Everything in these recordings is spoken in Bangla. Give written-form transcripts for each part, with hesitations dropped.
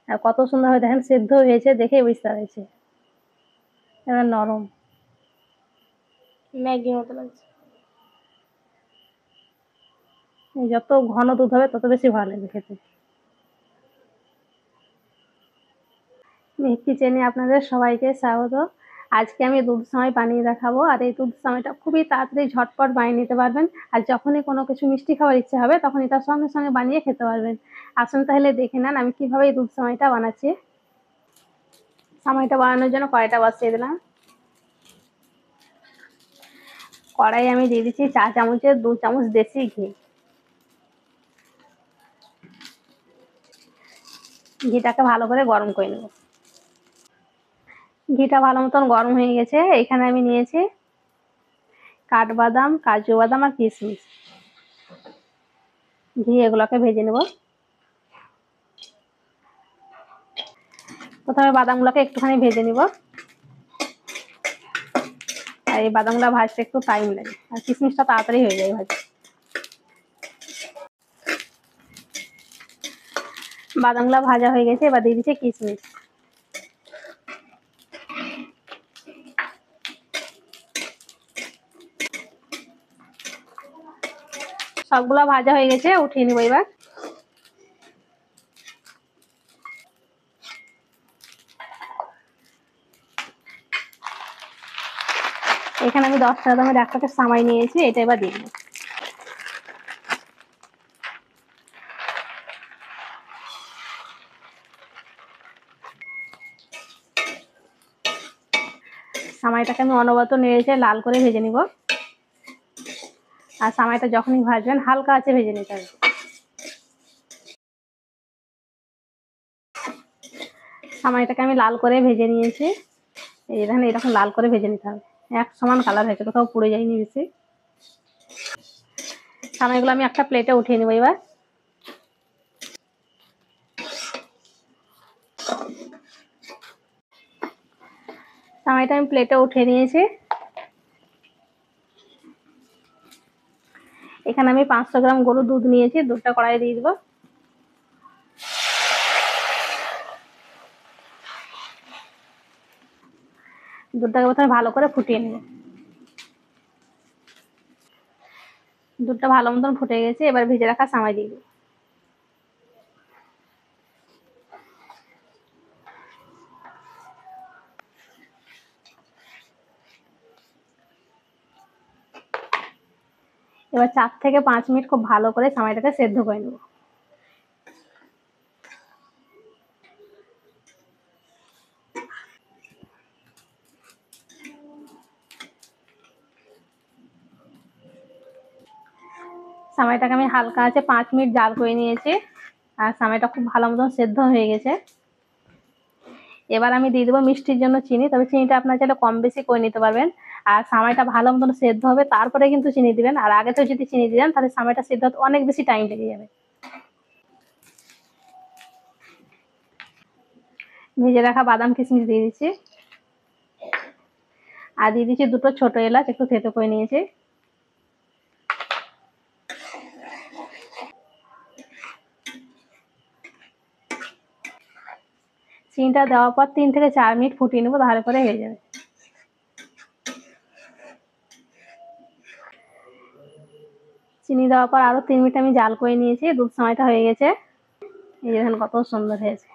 আর কত সুন্দরভাবে দেখেন সেদ্ধ হয়েছে, দেখেই বুঝতে পারছে নরম, ম্যাগি মতো লাগছে। যত ঘন দুধ হবে তত বেশি ভালো লাগবে খেতে। কিচেনে আপনাদের সবাইকে স্বাগত। আজকে আমি দুধ সেমাই বানিয়ে দেখাবো, আর এই দুধ সেমাইটা খুবই তাড়াতাড়ি ঝটপট বানিয়ে নিতে পারবেন। আর যখনই কোনো কিছু মিষ্টি খাওয়ার ইচ্ছে হবে তখন এটা সঙ্গে সঙ্গে বানিয়ে খেতে পারবেন। আসুন তাহলে দেখে নেন আমি কিভাবে এই দুধ সেমাইটা বানাচ্ছি। সেমাইটা বানানোর জন্য কড়াইটা বসিয়ে দিলাম। কড়াই আমি দিয়ে দিচ্ছি 4 চামচের 2 চামচ দেশি ঘি। ঘিটাকে ভালো করে গরম করে নেব। ঘিটা ভালো মতন গরম হয়ে গেছে। এখানে আমি নিয়েছি কাঠবাদাম, কাজু বাদাম আর কিশমিশ। ঘি এগুলোকে ভেজে নেব। প্রথমে বাদামগুলোকে একটুখানি ভেজে নিব। আর এই বাদামগুলো ভাজতে একটু টাইম লাগে, আর কিশমিশটা তাড়াতাড়ি হয়ে যায় ভাজা। বাদামগুলো ভাজা হয়ে গেছে, এবার দিয়ে দিচ্ছি কিশমিশ। সবগুলো ভাজা হয়ে গেছে, উঠিয়ে নিব এবার। এখানে আমি 10 টাকা দামের এক প্যাকেট সেমাই নিয়েছি, এটা এবার দিয়ে দেবো। সেমাইটাকে আমি অনবরত নেড়ে লাল করে ভেজে নিব। আর সেমাইটা যখনই ভাজবেন হালকা আঁচে ভেজে নিতে হবে। সেমাইটাকে আমি লাল করে ভেজে নিয়েছি। এই দেখেন এরকম লাল করে ভেজে নিতে হবে, এক সমান কালার হয়েছে, কোথাও পুড়ে যায়নি বেশি। সেমাইগুলো আমি একটা প্লেটে উঠিয়ে নেব এবার। সেমাইটা আমি প্লেটে উঠিয়ে নিয়েছি। এখানে আমি 500 গ্রাম গরুর দুধ নিয়েছি, দুধটা কড়াইয়ে দিয়ে দেবো। দুধটাকে প্রথমে ভালো করে ফুটিয়ে নেব। দুধটা ভালো মতন ফুটে গেছে, এবার ভেজে রাখা সেমাই দিয়ে দেবো। এবার 4 থেকে 5 মিনিট খুব ভালো করে সেমাইটাকে সেদ্ধ করে নেব। সেমাইটাকে আমি হালকা আছে 5 মিনিট জাল করে নিয়েছি, আর সেমাইটা খুব ভালো মতন সেদ্ধ হয়ে গেছে। এবার আমি দিয়ে দেবো মিষ্টির জন্য চিনি, তবে চিনিটা আপনার চাইলে কম বেশি করে নিতে পারবেন। আর সেমাইটা ভালো মতন সেদ্ধ হবে তারপরে কিন্তু চিনি দিবেন, আর আগে তো যদি চিনি দিবেন তাহলে সেমাইটা সেদ্ধ হতে অনেক বেশি টাইম লেগে যাবে। ভেজে রাখা বাদাম কিশমিশ দিয়ে দিচ্ছি, আর দিয়ে দিচ্ছি 2টো ছোট এলাচ একটু থেতো করে নিয়েছি। চিনিটা দেওয়ার পর 3 থেকে 4 মিনিট ফুটিয়ে নেবো, তাহলে পরে হয়ে যাবে। চিনি দেওয়ার পর আরো 3 মিনিট আমি জাল করে নিয়েছি, দুধ সেমাইটা হয়ে গেছে। এই দেখেন কত সুন্দর হয়েছে।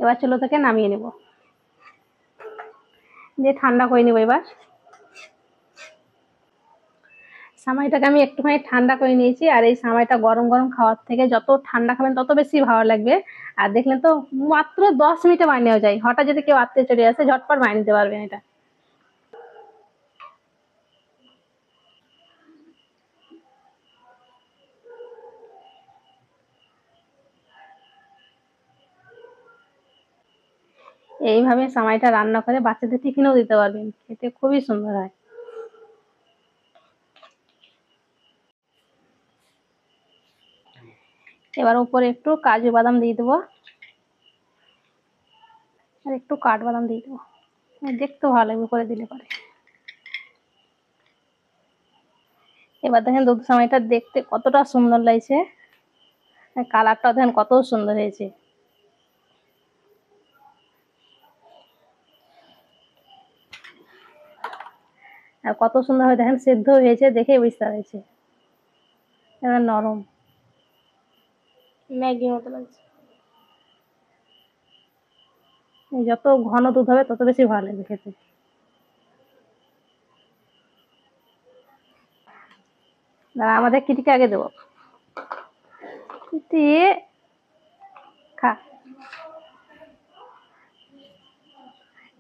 এবার চুলো থেকে নামিয়ে নেব, দিয়ে ঠান্ডা করে নেব। এবার সেমাইটাকে আমি একটুখানি ঠান্ডা করে নিয়েছি, আর এই সেমাইটা গরম গরম খাওয়ার থেকে যত ঠান্ডা খাবেন তত বেশি ভালো লাগবে। আর দেখলেন তো মাত্র 10 মিনিটে বানিয়ে যায়, হঠাৎ যদি কেউ আত্মীয় চলে আসে ঝটপট বানিয়ে নিতে পারবেন এটা। এইভাবে সেমাইটা রান্না করে বাচ্চাদের টিফিনেও দিতে পারবেন, খেতে খুবই সুন্দর হয়। এবার উপরে একটু কাজু বাদাম দিয়ে দেবো, আর একটু কাঠবাদাম দিয়ে দেবো, দেখতেও ভালো লাগবে করে দিলে পরে। এবার দেখেন দুধ সেমাইটা দেখতে কতটা সুন্দর লাগছে। কালারটা দেখেন কত সুন্দর হয়েছে। আর কত সুন্দর ভাবে দেখেন সেদ্ধ হয়েছে, দেখে বুঝতে পারছে এবার নরম ম্যাগি মতো লাগছে। যত ঘন দুধ হবে তত বেশি ভালো লাগবে খেতে। আমাদের কিটিকে আগে দেবো, কিটি খা।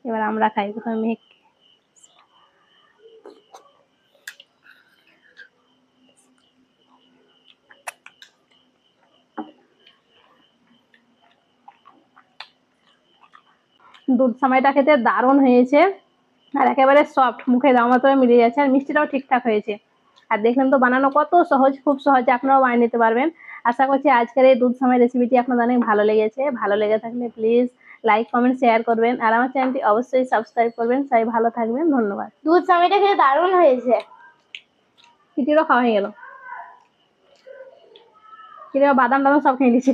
এবার আমরা খাই প্রথমে মেঘ। দুধ সামাইটা খেতে দারুণ হয়েছে, আর একেবারে সফট, মুখে দেওয়া মাত্র মিলিয়ে যাচ্ছে, আর মিষ্টিটাও ঠিকঠাক হয়েছে। আর দেখলেন তো বানানো কত সহজ, খুব সহজে আপনারাও বানিয়ে নিতে পারবেন। আশা করছি আজকের এই দুধ সামাই রেসিপিটি আপনাদের অনেক ভালো লেগেছে। ভালো লেগে থাকলে প্লিজ লাইক কমেন্ট শেয়ার করবেন, আর আমার চ্যানেলটি অবশ্যই সাবস্ক্রাইব করবেন। সবাই ভালো থাকবেন, ধন্যবাদ। দুধ সামাইটা খেতে দারুণ হয়েছে। কিটিরও খাওয়া হয়ে গেল, কিটিরও বাদাম টাদাম সব খেয়ে নিচ্ছে।